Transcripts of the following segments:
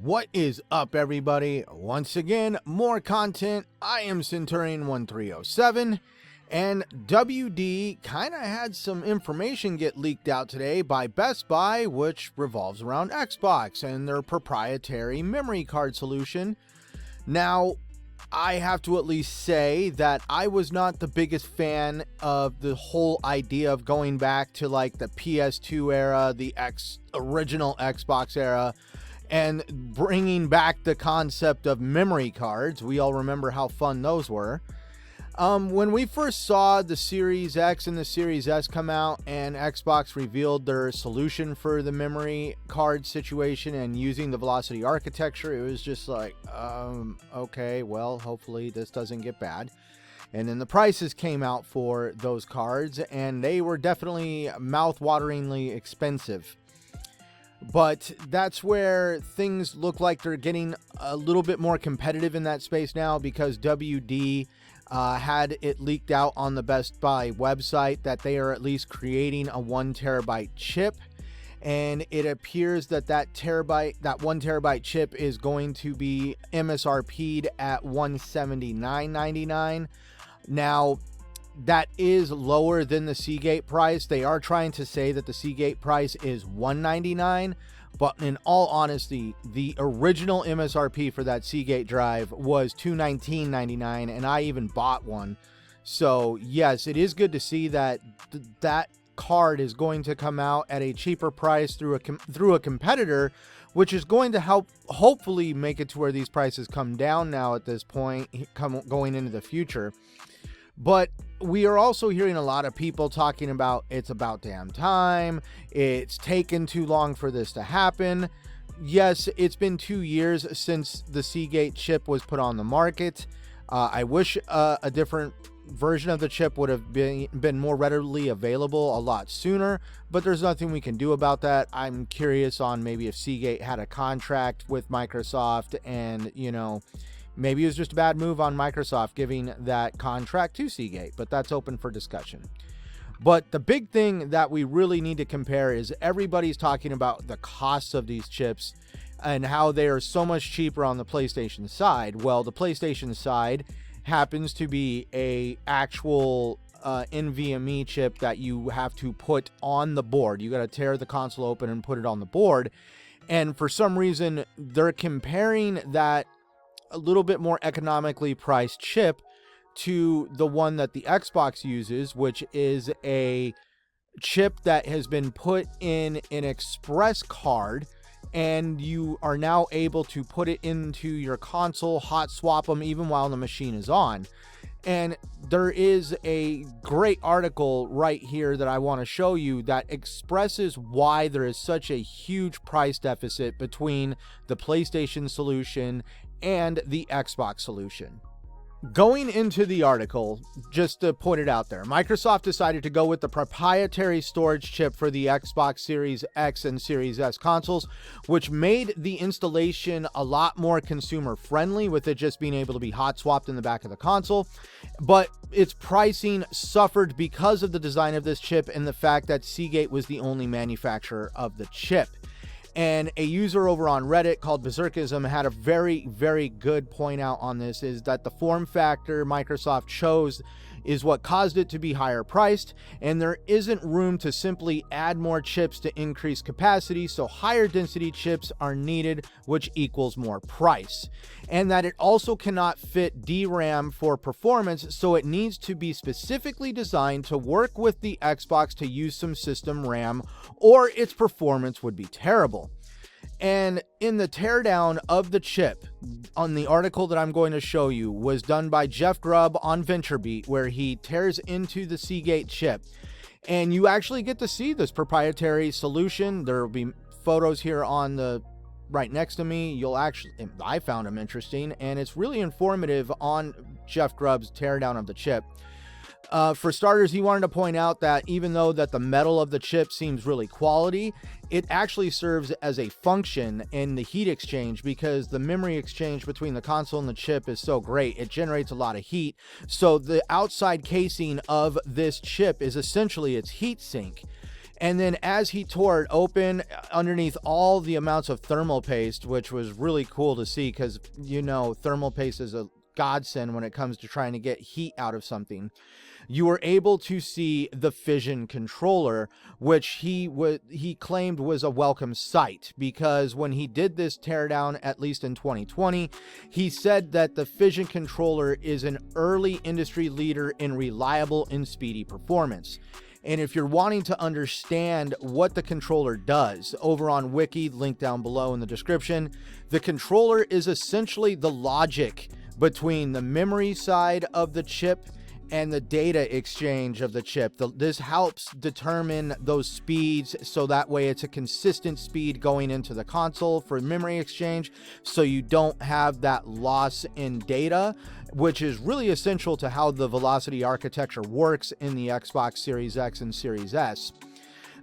What is up, everybody? Once again, more content. I am Centurion1307, and WD kind of had some information get leaked out today by Best Buy, which revolves around Xbox and their proprietary memory card solution. Now, I have to at least say that I was not the biggest fan of the whole idea of going back to like the PS2 era, the original Xbox era, and bringing back the concept of memory cards. We all remember how fun those were. When we first saw the Series X and the Series S come out and Xbox revealed their solution for the memory card situation and using the Velocity architecture, it was just like, okay, well, hopefully this doesn't get bad. And then the prices came out for those cards, and they were definitely mouth-wateringly expensive. But that's where things look like they're getting a little bit more competitive in that space now, because WD had it leaked out on the Best Buy website that they are at least creating a 1 terabyte chip. And it appears that that 1 terabyte chip is going to be MSRP'd at $179.99. Now, that is lower than the Seagate price. They are trying to say that the Seagate price is $199, but in all honesty, the original MSRP for that Seagate drive was $219.99, and I even bought one. So yes, it is good to see that that card is going to come out at a cheaper price through a competitor, which is going to help hopefully make it to where these prices come down now at this point, going into the future. But we are also hearing a lot of people talking about it's about damn time, it's taken too long for this to happen. Yes, it's been 2 years since the Seagate chip was put on the market. I wish a different version of the chip would have been more readily available a lot sooner, but there's nothing we can do about that. I'm curious on maybe if Seagate had a contract with Microsoft and, you know, maybe it was just a bad move on Microsoft giving that contract to Seagate, but that's open for discussion. But the big thing that we really need to compare is everybody's talking about the costs of these chips and how they are so much cheaper on the PlayStation side. Well, the PlayStation side happens to be a actual NVMe chip that you have to put on the board. You got to tear the console open and put it on the board. And for some reason, they're comparing that a little bit more economically priced chip to the one that the Xbox uses, which is a chip that has been put in an express card, and you are now able to put it into your console, hot swap them even while the machine is on. And there is a great article right here that I want to show you that expresses why there is such a huge price deficit between the PlayStation solution and the Xbox solution. Going into the article, just to put it out there, Microsoft decided to go with the proprietary storage chip for the Xbox Series X and Series S consoles, which made the installation a lot more consumer friendly, with it just being able to be hot swapped in the back of the console. But its pricing suffered because of the design of this chip and the fact that Seagate was the only manufacturer of the chip. And a user over on Reddit called Berserkism had a very, very good point out on this, is that the form factor Microsoft chose is what caused it to be higher priced, and there isn't room to simply add more chips to increase capacity, so higher density chips are needed, which equals more price. And that it also cannot fit DRAM for performance, so it needs to be specifically designed to work with the Xbox to use some system RAM, or its performance would be terrible. And in the teardown of the chip, on the article that I'm going to show you, was done by Jeff Grubb on VentureBeat, where he tears into the Seagate chip. And you actually get to see this proprietary solution. There will be photos here on the right next to me. I found them interesting, and it's really informative on Jeff Grubb's teardown of the chip. For starters, he wanted to point out that even though that the metal of the chip seems really quality, it actually serves as a function in the heat exchange, because the memory exchange between the console and the chip is so great. It generates a lot of heat. So the outside casing of this chip is essentially its heat sink. And then as he tore it open, underneath all the amounts of thermal paste, which was really cool to see because, you know, thermal paste is a godsend when it comes to trying to get heat out of something. You were able to see the Fission controller, which he claimed was a welcome sight, because when he did this teardown, at least in 2020, he said that the Fission controller is an early industry leader in reliable and speedy performance. And if you're wanting to understand what the controller does, over on Wiki, link down below in the description, the controller is essentially the logic between the memory side of the chip and the data exchange of the chip. This helps determine those speeds, so that way it's a consistent speed going into the console for memory exchange, so you don't have that loss in data, which is really essential to how the velocity architecture works in the Xbox Series X and Series S.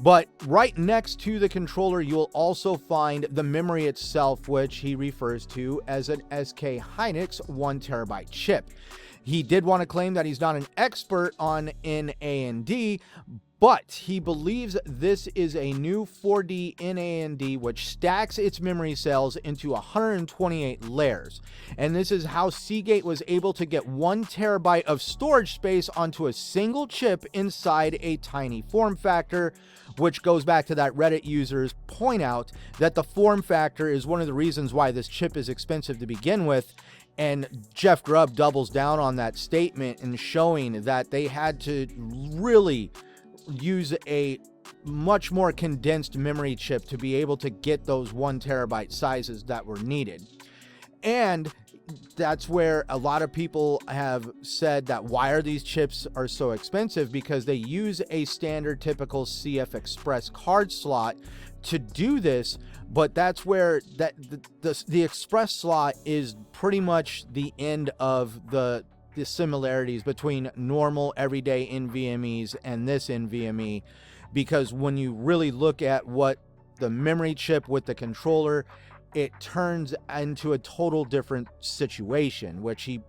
But right next to the controller, you'll also find the memory itself, which he refers to as an SK Hynix 1TB chip. He did want to claim that he's not an expert on NAND, but he believes this is a new 4D NAND which stacks its memory cells into 128 layers. And this is how Seagate was able to get 1 terabyte of storage space onto a single chip inside a tiny form factor, which goes back to that Reddit user's point out that the form factor is one of the reasons why this chip is expensive to begin with. And Jeff Grubb doubles down on that statement in showing that they had to really use a much more condensed memory chip to be able to get those 1 terabyte sizes that were needed. And that's where a lot of people have said that why are these chips are so expensive, because they use a standard typical CF Express card slot to do this. But that's where the Express slot is pretty much the end of the similarities between normal everyday NVMEs and this NVMe, because when you really look at what the memory chip with the controller, it turns into a total different situation, which he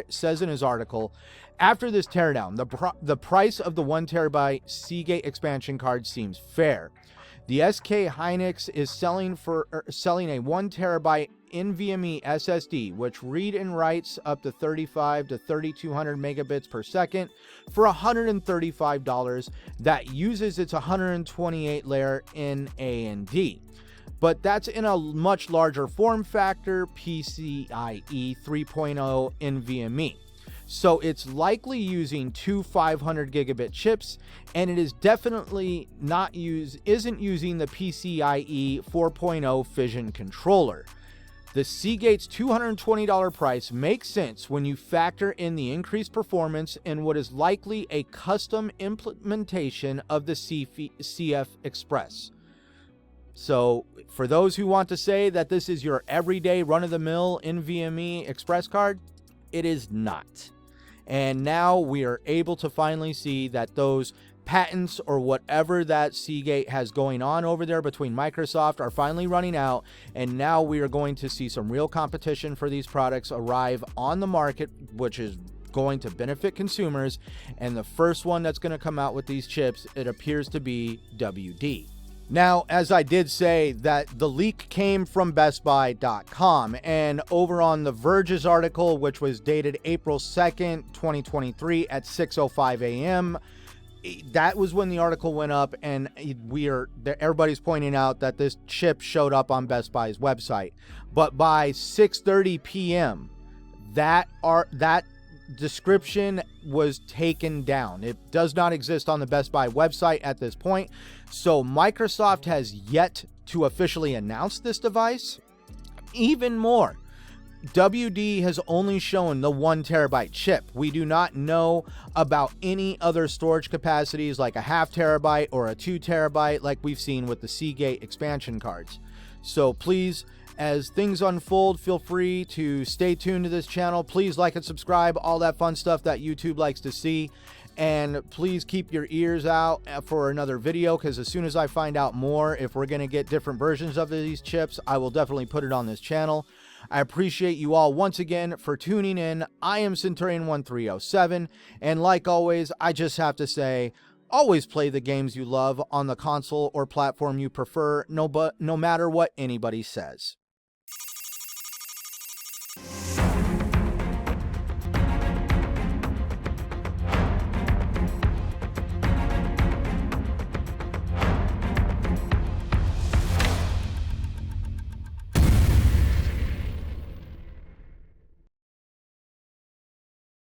says in his article. After this teardown, the price of the 1 terabyte Seagate expansion card seems fair. The SK Hynix is selling a 1 terabyte NVMe SSD, which read and writes up to 35 to 3200 megabits per second for $135, that uses its 128 layer NAND. But that's in a much larger form factor, PCIe 3.0 NVMe. So it's likely using two 500 gigabit chips, and it is definitely isn't using the PCIe 4.0 Fission controller. The Seagate's $220 price makes sense when you factor in the increased performance and what is likely a custom implementation of the CF Express. So for those who want to say that this is your everyday run-of-the-mill NVMe Express card, it is not. And now we are able to finally see that those patents or whatever that Seagate has going on over there between Microsoft are finally running out, and now we are going to see some real competition for these products arrive on the market, which is going to benefit consumers. And the first one that's going to come out with these chips, it appears to be WD. Now, as I did say, that the leak came from bestbuy.com, and over on The Verge's article, which was dated April 2nd, 2023 at 6:05 a.m., that was when the article went up, and everybody's pointing out that this chip showed up on Best Buy's website. But by 6:30 p.m., that description was taken down. It does not exist on the Best Buy website at this point. So Microsoft has yet to officially announce this device. Even more, WD has only shown the 1 terabyte chip. We do not know about any other storage capacities like a 0.5 terabyte or a 2 terabyte like we've seen with the Seagate expansion cards. So please, as things unfold, feel free to stay tuned to this channel. Please like and subscribe, all that fun stuff that YouTube likes to see. And please keep your ears out for another video, because as soon as I find out more, if we're going to get different versions of these chips, I will definitely put it on this channel. I appreciate you all once again for tuning in. I am Centurion1307, and like always, I just have to say, Always play the games you love on the console or platform you prefer, no matter what anybody says.